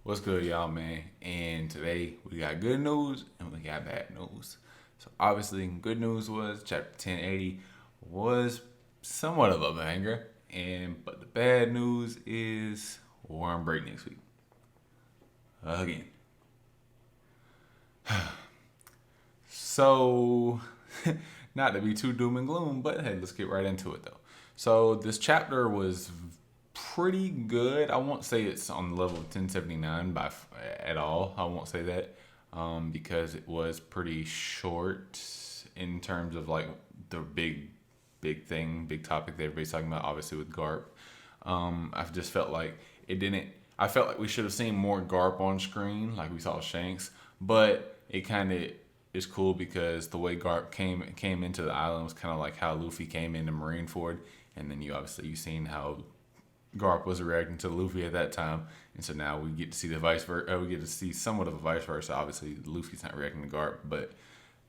What's good, y'all, man? And today we got good news and we got bad news. So obviously, good news was chapter 1080 was somewhat of a banger, but the bad news is we're on break next week again. So, not to be too doom and gloom, but hey, let's get right into it though. So this chapter was pretty good. I won't say it's on the level of 1079 at all. I won't say that because it was pretty short in terms of like the big topic that everybody's talking about. Obviously with Garp, I just felt like it didn't. I felt like we should have seen more Garp on screen, like we saw Shanks, but it kind of is cool because the way Garp came into the island was kind of like how Luffy came into Marineford, and then you seen how Garp was reacting to Luffy at that time, and so now we get to see the vice versa. We get to see somewhat of a vice versa. Obviously, Luffy's not reacting to Garp, but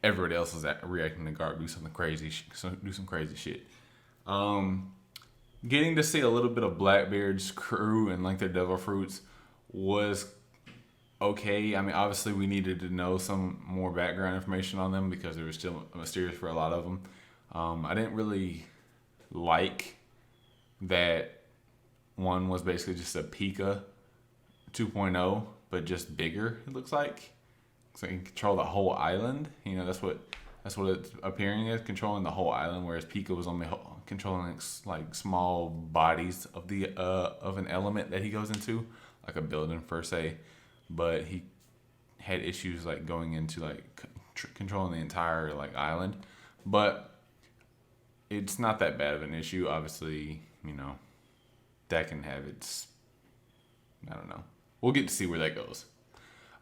everybody else is reacting to Garp. Do some crazy shit. Um, Getting to see a little bit of Blackbeard's crew and like their devil fruits was okay. I mean, obviously we needed to know some more background information on them because they were still mysterious for a lot of them. I didn't really like that one was basically just a Pika 2.0, but just bigger. It looks like so you can control the whole island. That's what it's appearing as, controlling the whole island. Whereas Pika was only controlling like small bodies of the of an element that he goes into, like a building per se. But he had issues like going into like controlling the entire like island. But it's not that bad of an issue. Obviously, that can have its. I don't know. We'll get to see where that goes.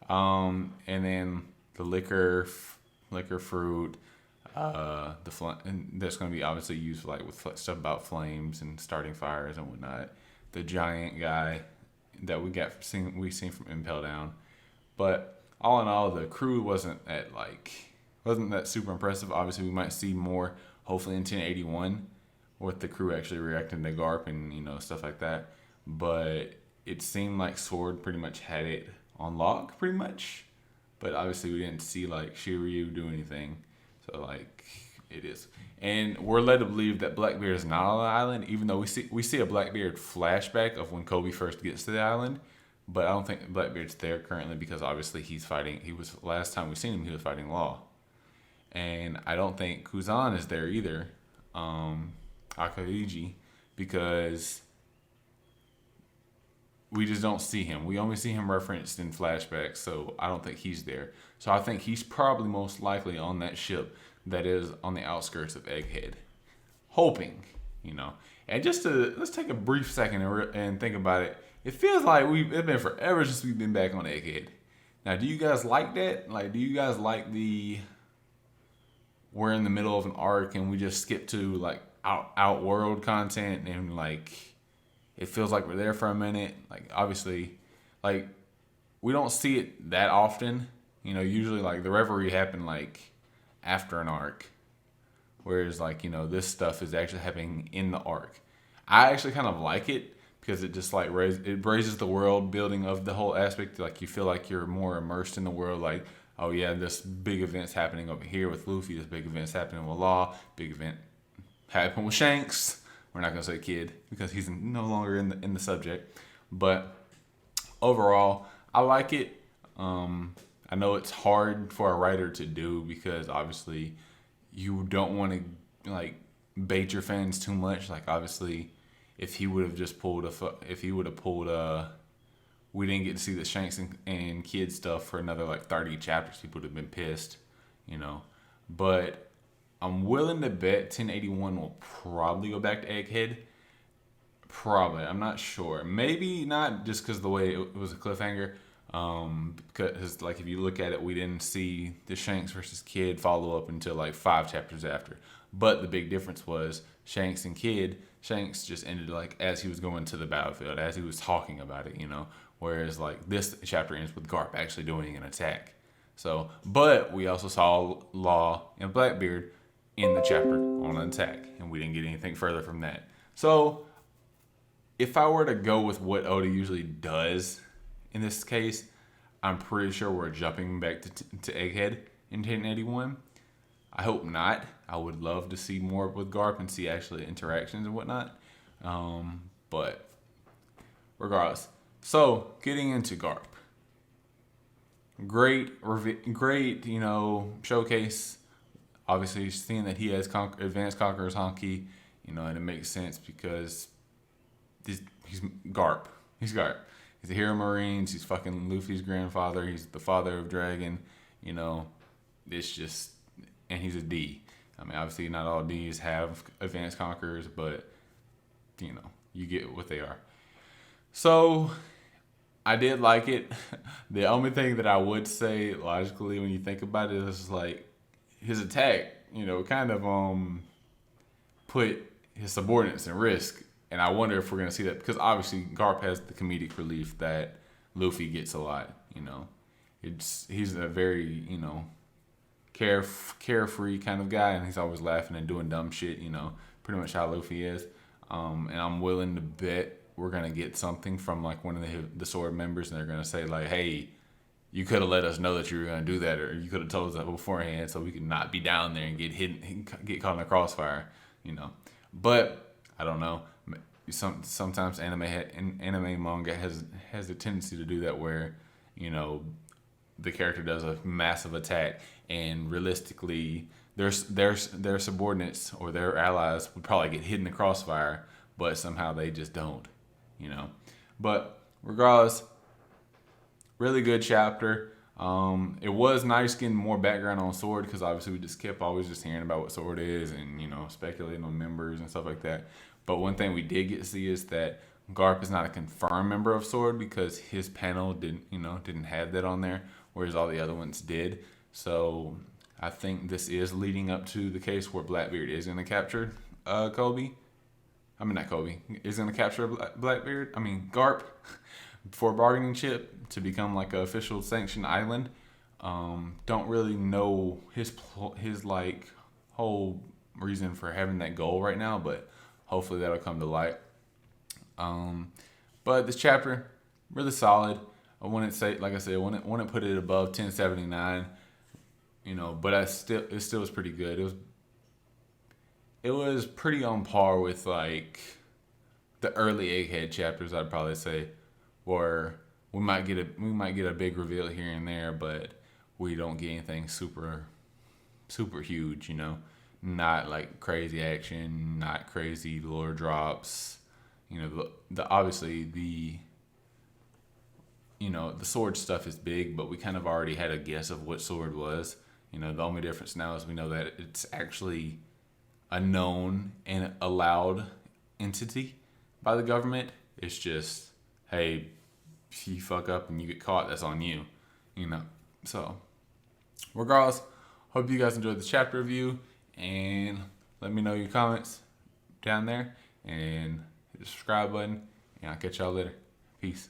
And then the liquor fruit. And that's going to be obviously used like with stuff about flames and starting fires and whatnot. The giant guy that we seen from Impel Down, but all in all, the crew wasn't that super impressive. Obviously, we might see more hopefully in 1081 with the crew actually reacting to Garp and stuff like that. But it seemed like Sword pretty much had it on lock, pretty much. But obviously, we didn't see like Shiryu do anything. So like it is, and we're led to believe that Blackbeard is not on the island, even though we see a Blackbeard flashback of when Kobe first gets to the island, but I don't think Blackbeard's there currently because obviously he's fighting. He was last time we seen him, he was fighting Law, and I don't think Kuzan is there either, Akaiji, because we just don't see him. We only see him referenced in flashbacks, so I don't think he's there. So I think he's probably most likely on that ship that is on the outskirts of Egghead. Hoping, And let's take a brief second and think about it. It feels like it's been forever since we've been back on Egghead. Now, do you guys like that? Like, do you guys like we're in the middle of an arc and we just skip to like outworld content and like it feels like we're there for a minute. Like obviously, like we don't see it that often. Usually like the reverie happened like after an arc, whereas like this stuff is actually happening in the arc. I actually kind of like it because it just like raises the world building of the whole aspect. Like you feel like you're more immersed in the world. Like oh yeah, this big event's happening over here with Luffy. This big event's happening with Law. Big event happened with Shanks. We're not gonna say Kid because he's no longer in the subject. But overall, I like it. I know it's hard for a writer to do because obviously you don't want to like bait your fans too much. Like obviously, if he would have just pulled we didn't get to see the Shanks and Kid stuff for another like 30 chapters. People would have been pissed, But I'm willing to bet 1081 will probably go back to Egghead. Probably. I'm not sure. Maybe not just because the way it was a cliffhanger. Because like if you look at it, we didn't see the Shanks versus Kid follow up until like 5 chapters after. But the big difference was Shanks and Kid. Shanks just ended like as he was going to the battlefield, as he was talking about it, Whereas like this chapter ends with Garp actually doing an attack. So, but we also saw Law and Blackbeard in the chapter on an attack, and we didn't get anything further from that. So, if I were to go with what Oda usually does in this case, I'm pretty sure we're jumping back to Egghead in 1081. I hope not. I would love to see more with Garp and see actually interactions and whatnot. But regardless, so getting into Garp, great, showcase. Obviously, seeing that he has advanced Conqueror's Honky, and it makes sense because he's Garp. He's Garp. He's a hero Marines. He's fucking Luffy's grandfather. He's the father of Dragon. It's just, and he's a D. I mean, obviously, not all Ds have advanced Conquerors, but you get what they are. So I did like it. The only thing that I would say logically when you think about it is like his attack, kind of put his subordinates in risk. And I wonder if we're gonna see that because obviously Garp has the comedic relief that Luffy gets a lot. He's a very carefree kind of guy, and he's always laughing and doing dumb shit. Pretty much how Luffy is. And I'm willing to bet we're gonna get something from like one of the sword members, and they're gonna say like, "Hey, you could have let us know that you were gonna do that, or you could have told us that beforehand, so we could not be down there and get caught in the crossfire." But I don't know. Sometimes anime manga has a tendency to do that, where the character does a massive attack, and realistically, their subordinates or their allies would probably get hit in the crossfire, but somehow they just don't. But regardless, really good chapter. It was nice getting more background on Sword because obviously we just kept always just hearing about what Sword is and speculating on members and stuff like that. But one thing we did get to see is that Garp is not a confirmed member of Sword because his panel didn't have that on there, whereas all the other ones did. So I think this is leading up to the case where Blackbeard is going to capture Kobe. I mean, not Kobe. Is going to capture Garp for bargaining chip to become like an official sanctioned island. Don't really know his like whole reason for having that goal right now, but hopefully that'll come to light. But this chapter really solid. I wouldn't say, like I said, wouldn't put it above 1079. But it still was pretty good. It was pretty on par with like the early Egghead chapters, I'd probably say, where we might get a big reveal here and there, but we don't get anything super huge. Not like crazy action, not crazy lore drops. Obviously the sword stuff is big, but we kind of already had a guess of what sword was. The only difference now is we know that it's actually a known and allowed entity by the government. It's just, hey, if you fuck up and you get caught, that's on you. So regardless, hope you guys enjoyed the chapter review, and let me know your comments down there, and hit the subscribe button, and I'll catch y'all later. Peace.